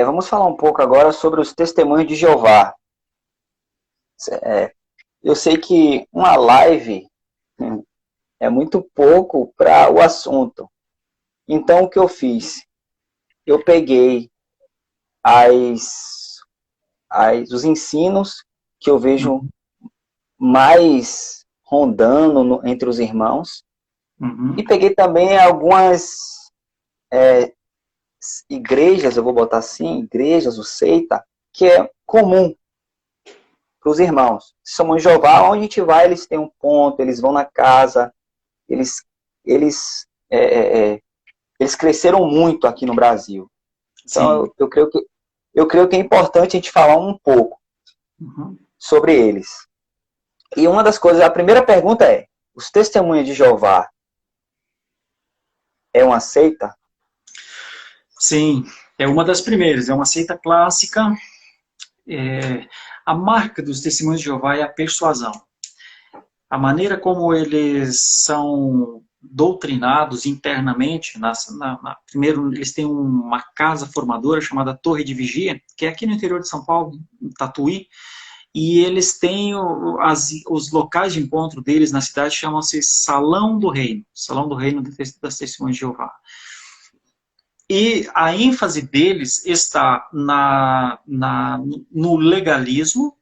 Vamos falar um pouco agora sobre os testemunhos de Jeová. Eu sei que uma live é muito pouco para o assunto. Então, o que eu fiz? Eu peguei os ensinos que eu vejo Uhum. mais rondando entre os irmãos, Uhum. e peguei também algumas igrejas, eu vou botar assim, igrejas, o seita, que é comum para os irmãos. Somos Jeová, onde a gente vai, eles têm um ponto, eles vão na casa, eles, eles, é, é, é, eles cresceram muito aqui no Brasil. Então, Sim. eu creio que é importante a gente falar um pouco Uhum. sobre eles. E uma das coisas, a primeira pergunta é, os testemunhos de Jeová é uma seita? Sim, é uma das primeiras, é uma seita clássica. A marca dos testemunhos de Jeová é a persuasão. A maneira como eles são doutrinados internamente, primeiro eles têm uma casa formadora chamada Torre de Vigia, que é aqui no interior de São Paulo, em Tatuí, e eles têm os locais de encontro deles na cidade, chamam-se Salão do Reino das Testemunhas de Jeová. E a ênfase deles está no legalismo.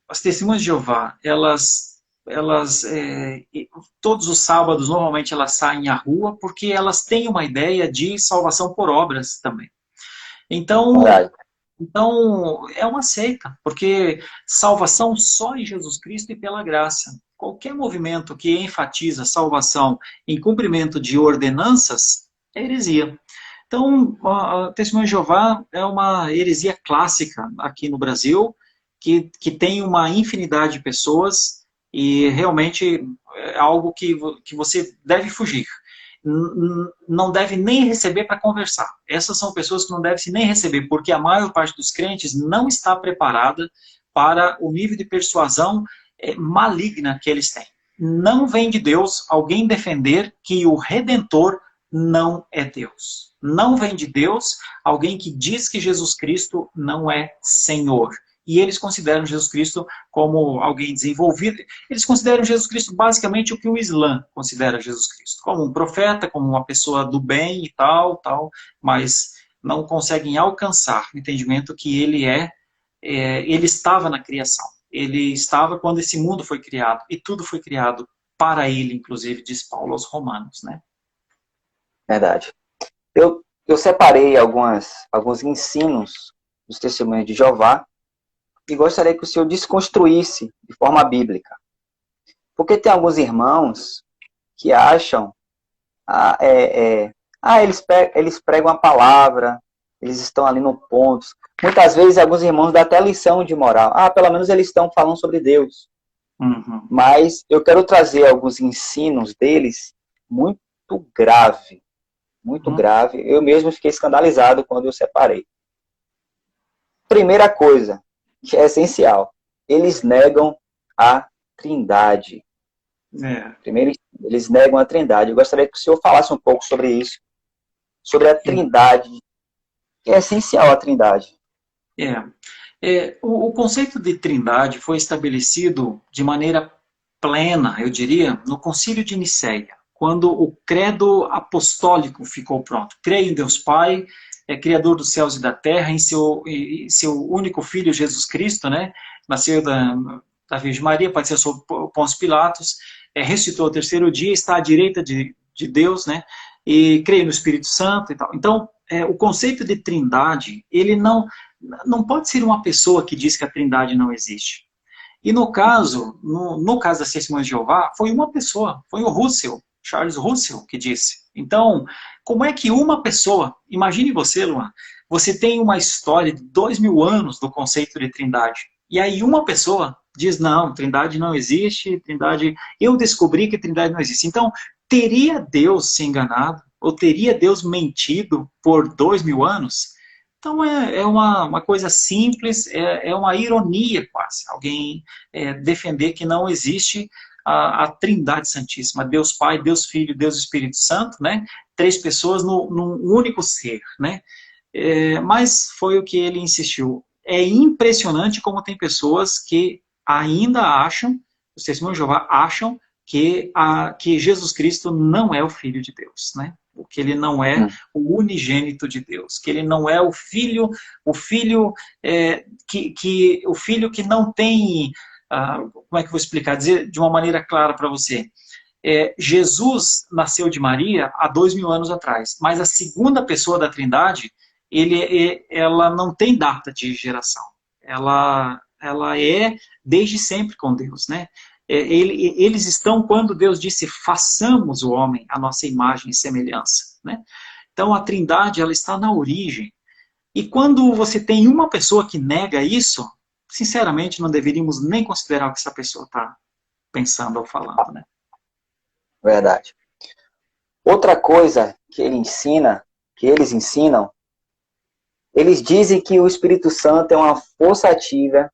As testemunhas de Jeová, todos os sábados, normalmente elas saem à rua, porque elas têm uma ideia de salvação por obras também. Então, Verdade. então, é uma seita, porque salvação só em Jesus Cristo e pela graça. Qualquer movimento que enfatiza salvação em cumprimento de ordenanças é heresia. Então, a Testemunho de Jeová é uma heresia clássica aqui no Brasil, que tem uma infinidade de pessoas e realmente é algo que você deve fugir. Não deve nem receber para conversar. Essas são pessoas que não devem se nem receber, porque a maior parte dos crentes não está preparada para o nível de persuasão maligna que eles têm. Não vem de Deus alguém defender que o Redentor não é Deus. Não vem de Deus alguém que diz que Jesus Cristo não é Senhor. E eles consideram Jesus Cristo como alguém desenvolvido. Eles consideram Jesus Cristo basicamente o que o Islã considera Jesus Cristo. Como um profeta, como uma pessoa do bem e tal, mas não conseguem alcançar o entendimento que ele estava na criação. Ele estava quando esse mundo foi criado. E tudo foi criado para ele, inclusive, diz Paulo aos Romanos, né? Verdade. Eu separei alguns ensinos dos testemunhos de Jeová e gostaria que o senhor desconstruísse de forma bíblica. Porque tem alguns irmãos que acham, eles pregam a palavra, eles estão ali no ponto. Muitas vezes alguns irmãos dão até lição de moral. Pelo menos eles estão falando sobre Deus. Uhum. Mas eu quero trazer alguns ensinos deles muito grave. Muito grave. Eu mesmo fiquei escandalizado quando eu separei. Primeira coisa, que é essencial, eles negam a Trindade. Primeiro, eles negam a Trindade. Eu gostaria que o senhor falasse um pouco sobre isso, sobre a Trindade, que é essencial a Trindade. O conceito de Trindade foi estabelecido de maneira plena, eu diria, no Concílio de Nicéia, quando o credo apostólico ficou pronto. Creio em Deus Pai, Criador dos céus e da terra, em seu único Filho, Jesus Cristo, né? Nasceu da Virgem Maria, pode ser sob Pôncio Pilatos, ressuscitou ao terceiro dia, está à direita de Deus, né? E creio no Espírito Santo e tal. Então, o conceito de Trindade, ele não pode ser uma pessoa que diz que a Trindade não existe. E no caso das Testemunhas de Jeová, foi uma pessoa, foi o Russell, Charles Russell, que disse. Então, como é que uma pessoa, imagine você, Luan, você tem uma história de 2000 anos do conceito de Trindade, e aí uma pessoa diz, não, Trindade não existe, eu descobri que Trindade não existe. Então, teria Deus se enganado, ou teria Deus mentido por 2000 anos? Então é uma coisa simples, é uma ironia quase, alguém defender que não existe a Trindade Santíssima, Deus Pai, Deus Filho, Deus Espírito Santo, né? Três pessoas num único ser, né? Mas foi o que ele insistiu. é impressionante como tem pessoas que ainda acham, os testemunhos de Jeová acham que Jesus Cristo não é o Filho de Deus, né? Que ele não é o unigênito de Deus, que ele não é o filho que não tem, como é que eu vou explicar, dizer de uma maneira clara para você. Jesus nasceu de Maria há 2000 anos atrás, mas a segunda pessoa da Trindade, ela não tem data de geração. Ela é desde sempre com Deus, né? Eles estão quando Deus disse, façamos o homem a nossa imagem e semelhança, né? Então a Trindade, ela está na origem. E quando você tem uma pessoa que nega isso, sinceramente não deveríamos nem considerar o que essa pessoa está pensando ou falando, né? Verdade. Outra coisa que eles ensinam, eles dizem que o Espírito Santo é uma força ativa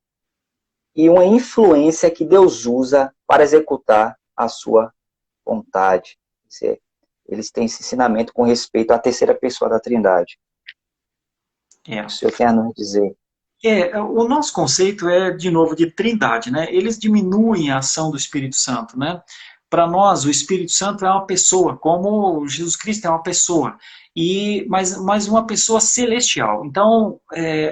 e uma influência que Deus usa para executar a sua vontade. Eles têm esse ensinamento com respeito à terceira pessoa da Trindade. O senhor quer nos dizer? O nosso conceito é, de novo, de trindade, né? Eles diminuem a ação do Espírito Santo, né? Para nós, o Espírito Santo é uma pessoa, como Jesus Cristo é uma pessoa, mas uma pessoa celestial. Então,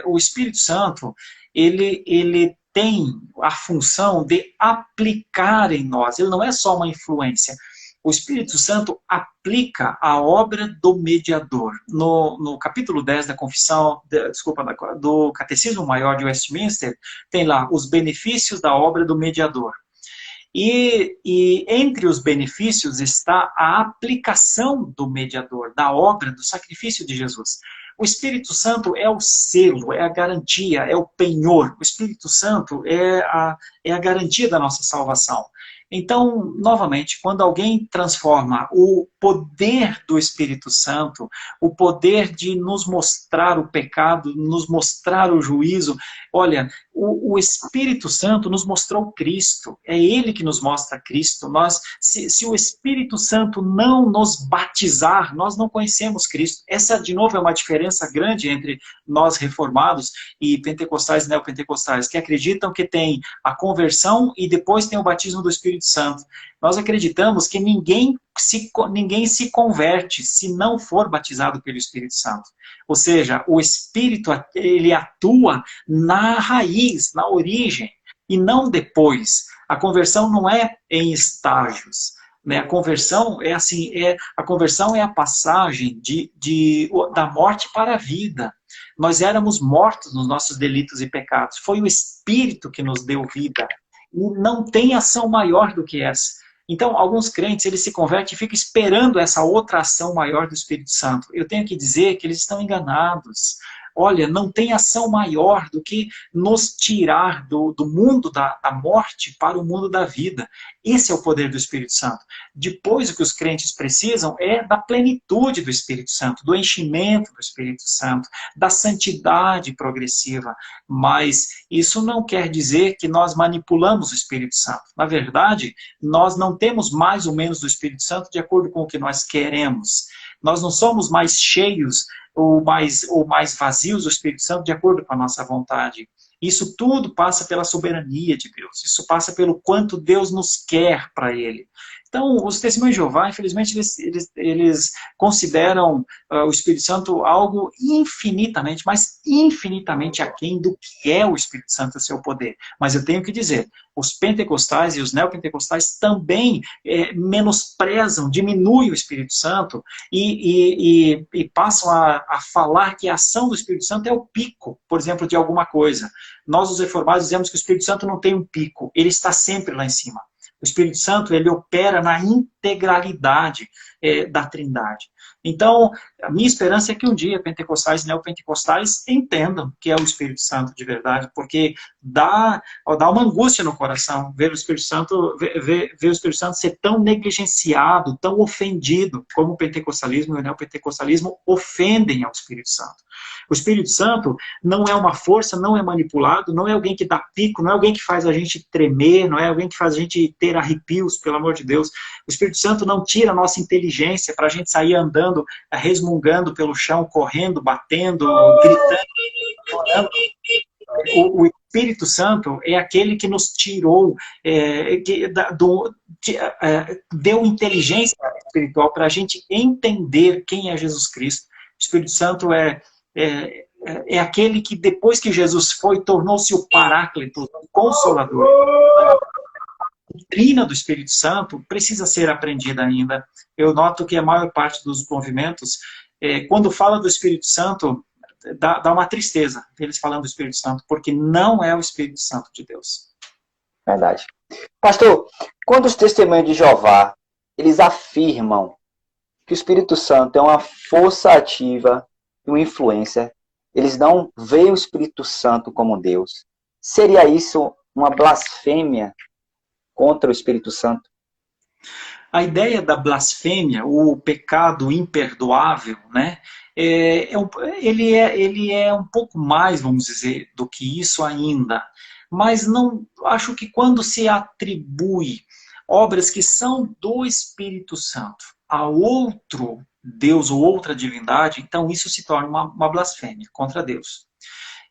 o Espírito Santo, ele tem a função de aplicar em nós, ele não é só uma influência. O Espírito Santo aplica a obra do mediador. No capítulo 10 da confissão, do Catecismo Maior de Westminster, tem lá os benefícios da obra do mediador. E entre os benefícios está a aplicação do mediador, da obra, do sacrifício de Jesus. O Espírito Santo é o selo, é a garantia, é o penhor. O Espírito Santo é a garantia da nossa salvação. Então, novamente, quando alguém transforma o poder do Espírito Santo, o poder de nos mostrar o pecado, nos mostrar o juízo, olha, o Espírito Santo nos mostrou Cristo, é Ele que nos mostra Cristo. Se o Espírito Santo não nos batizar, nós não conhecemos Cristo. Essa, de novo, é uma diferença grande entre nós reformados e pentecostais e neopentecostais, que acreditam que tem a conversão e depois tem o batismo do Espírito Santo. Nós acreditamos que ninguém se converte se não for batizado pelo Espírito Santo. Ou seja, o Espírito, ele atua na raiz, na origem, e não depois. A conversão não é em estágios. Né? A conversão é assim, a conversão é a passagem da morte para a vida. Nós éramos mortos nos nossos delitos e pecados. Foi o Espírito que nos deu vida. E não tem ação maior do que essa. Então, alguns crentes, eles se convertem e ficam esperando essa outra ação maior do Espírito Santo. Eu tenho que dizer que eles estão enganados. Olha, não tem ação maior do que nos tirar do mundo da morte para o mundo da vida. Esse é o poder do Espírito Santo. Depois, o que os crentes precisam é da plenitude do Espírito Santo, do enchimento do Espírito Santo, da santidade progressiva. Mas isso não quer dizer que nós manipulamos o Espírito Santo. Na verdade, nós não temos mais ou menos do Espírito Santo de acordo com o que nós queremos. Nós não somos mais cheios ou mais vazios do Espírito Santo de acordo com a nossa vontade. Isso tudo passa pela soberania de Deus. Isso passa pelo quanto Deus nos quer para Ele. Então, os testemunhos de Jeová, infelizmente, eles consideram o Espírito Santo algo infinitamente, mas infinitamente aquém do que é o Espírito Santo e seu poder. Mas eu tenho que dizer, os pentecostais e os neopentecostais também menosprezam, diminuem o Espírito Santo e passam a falar que a ação do Espírito Santo é o pico, por exemplo, de alguma coisa. Nós, os reformados, dizemos que o Espírito Santo não tem um pico, ele está sempre lá em cima. O Espírito Santo, ele opera na integralidade da Trindade. Então, a minha esperança é que um dia pentecostais e neopentecostais entendam que é o Espírito Santo de verdade, porque dá uma angústia no coração ver o Espírito Santo, ver o Espírito Santo ser tão negligenciado, tão ofendido, como o pentecostalismo e o neopentecostalismo ofendem ao Espírito Santo. O Espírito Santo não é uma força, não é manipulado, não é alguém que dá pico, não é alguém que faz a gente tremer, não é alguém que faz a gente ter arrepios, pelo amor de Deus. O Espírito Santo não tira a nossa inteligência para a gente sair andando, resmungando pelo chão, correndo, batendo, gritando, chorando. o Espírito Santo é aquele que nos tirou, deu inteligência espiritual para a gente entender quem é Jesus Cristo. O Espírito Santo é aquele que, depois que Jesus foi, tornou-se o Paráclito, o Consolador. A doutrina do Espírito Santo precisa ser aprendida ainda. Eu noto que a maior parte dos movimentos, quando fala do Espírito Santo, dá uma tristeza eles falando do Espírito Santo, porque não é o Espírito Santo de Deus. Verdade. Pastor, quando os testemunhos de Jeová, eles afirmam que o Espírito Santo é uma força ativa e uma influência, eles não veem o Espírito Santo como Deus. Seria isso uma blasfêmia contra o Espírito Santo? A ideia da blasfêmia, o pecado imperdoável, né, ele é um pouco mais, vamos dizer, do que isso ainda. Mas não acho que quando se atribui obras que são do Espírito Santo a outro Deus ou outra divindade, então isso se torna uma blasfêmia contra Deus.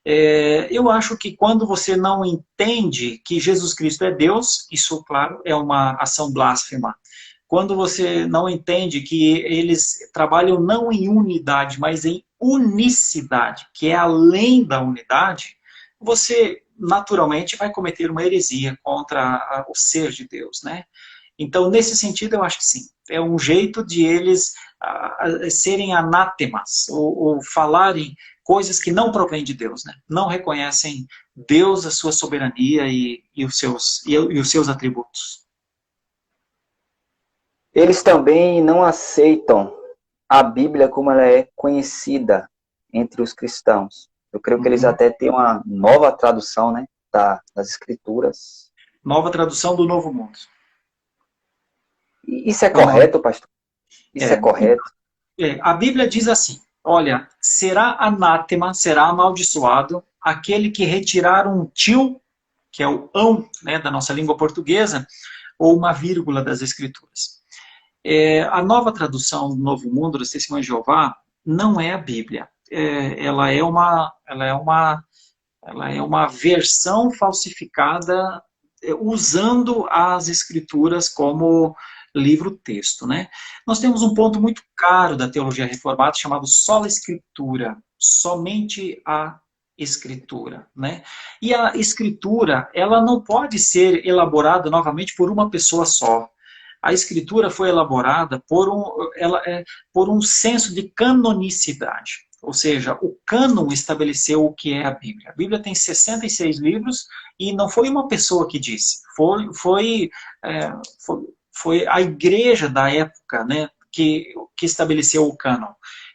Eu acho que quando você não entende que Jesus Cristo é Deus, isso, claro, é uma ação blasfema. Quando você não entende que eles trabalham não em unidade, mas em unicidade, que é além da unidade, você naturalmente vai cometer uma heresia contra o ser de Deus, né? Então, nesse sentido, eu acho que sim. É um jeito de eles serem anátemas, ou falarem coisas que não provêm de Deus, né? Não reconhecem Deus, a sua soberania e os seus atributos. Eles também não aceitam a Bíblia como ela é conhecida entre os cristãos. Eu creio que eles até têm uma nova tradução, né, das Escrituras. Nova tradução do Novo Mundo. Isso é correto, pastor? Isso é correto? A Bíblia diz assim, olha, será anátema, será amaldiçoado aquele que retirar um til, que é o ão, né, da nossa língua portuguesa, ou uma vírgula das Escrituras. A nova tradução do Novo Mundo, dos Testemunhos de Jeová, não é a Bíblia. Ela é uma versão falsificada usando as Escrituras como livro-texto, né? Nós temos um ponto muito caro da teologia reformada chamado sola Escritura, somente a Escritura, né? E a Escritura, ela não pode ser elaborada novamente por uma pessoa só. A Escritura foi elaborada por um senso de canonicidade. Ou seja, o cânon estabeleceu o que é a Bíblia. A Bíblia tem 66 livros e não foi uma pessoa que disse. Foi a igreja da época, né, que estabeleceu o cânon.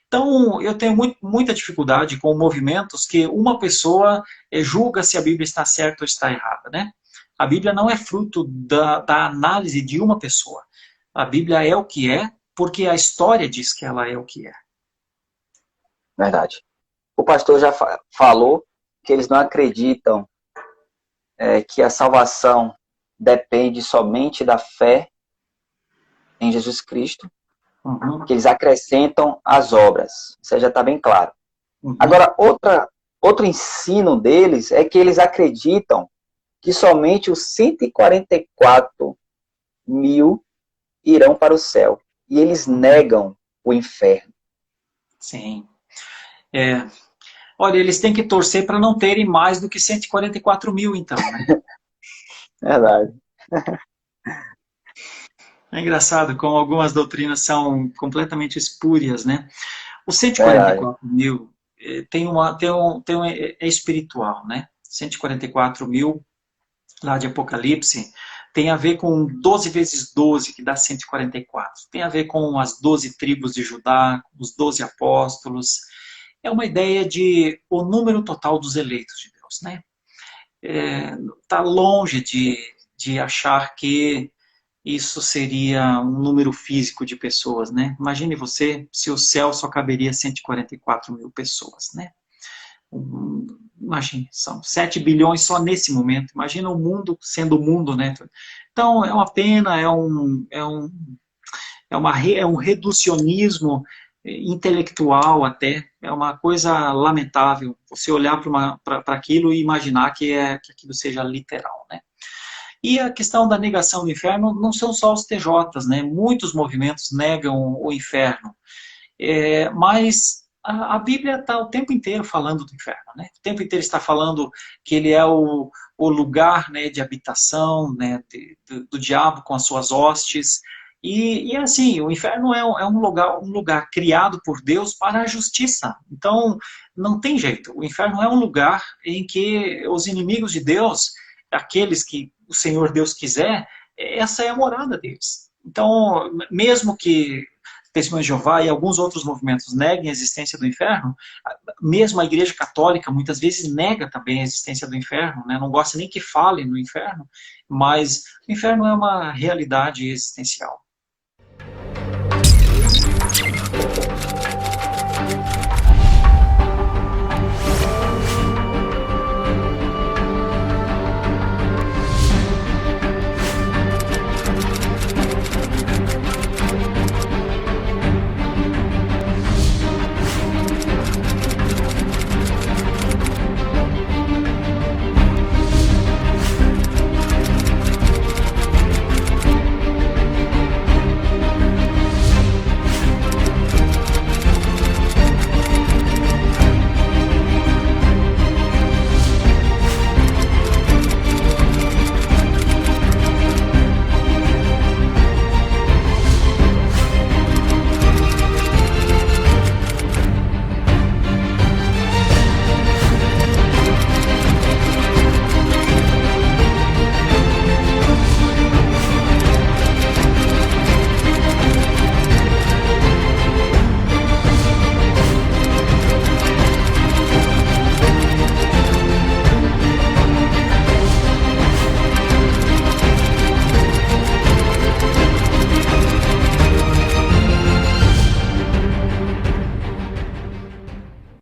Então, eu tenho muita dificuldade com movimentos que uma pessoa julga se a Bíblia está certa ou está errada, né? A Bíblia não é fruto da análise de uma pessoa. A Bíblia é o que é, porque a história diz que ela é o que é. Verdade. O pastor já falou que eles não acreditam que a salvação depende somente da fé em Jesus Cristo, que eles acrescentam as obras. Isso já está bem claro. Agora, outro ensino deles é que eles acreditam que somente os 144 mil irão para o céu. E eles negam o inferno. Sim. Olha, eles têm que torcer para não terem mais do que 144 mil, então, né? Verdade. É engraçado como algumas doutrinas são completamente espúrias, né? Os 144 mil é espiritual, né? 144 mil lá de Apocalipse tem a ver com 12 vezes 12, que dá 144. Tem a ver com as 12 tribos de Judá, os 12 apóstolos. É uma ideia de o número total dos eleitos de Deus, né? Está longe de achar que isso seria um número físico de pessoas, né? Imagine você se o céu só caberia 144 mil pessoas, né? Imagine, são 7 bilhões só nesse momento. Imagina o mundo sendo o mundo, né? Então, é uma pena, é um reducionismo intelectual até, É uma coisa lamentável você olhar para aquilo e imaginar que aquilo seja literal, né? E a questão da negação do inferno não são só os TJs, né? Muitos movimentos negam o inferno. Mas a Bíblia está o tempo inteiro falando do inferno, né? O tempo inteiro está falando que ele é o lugar, né, de habitação, né, do diabo com as suas hostes. E assim, o inferno é um lugar criado por Deus para a justiça. Então, não tem jeito. O inferno é um lugar em que os inimigos de Deus, aqueles que o Senhor Deus quiser, essa é a morada deles. Então, mesmo que Testemunho de Jeová e alguns outros movimentos neguem a existência do inferno, mesmo a Igreja Católica muitas vezes nega também a existência do inferno, né? Não gosta nem que fale no inferno, mas o inferno é uma realidade existencial.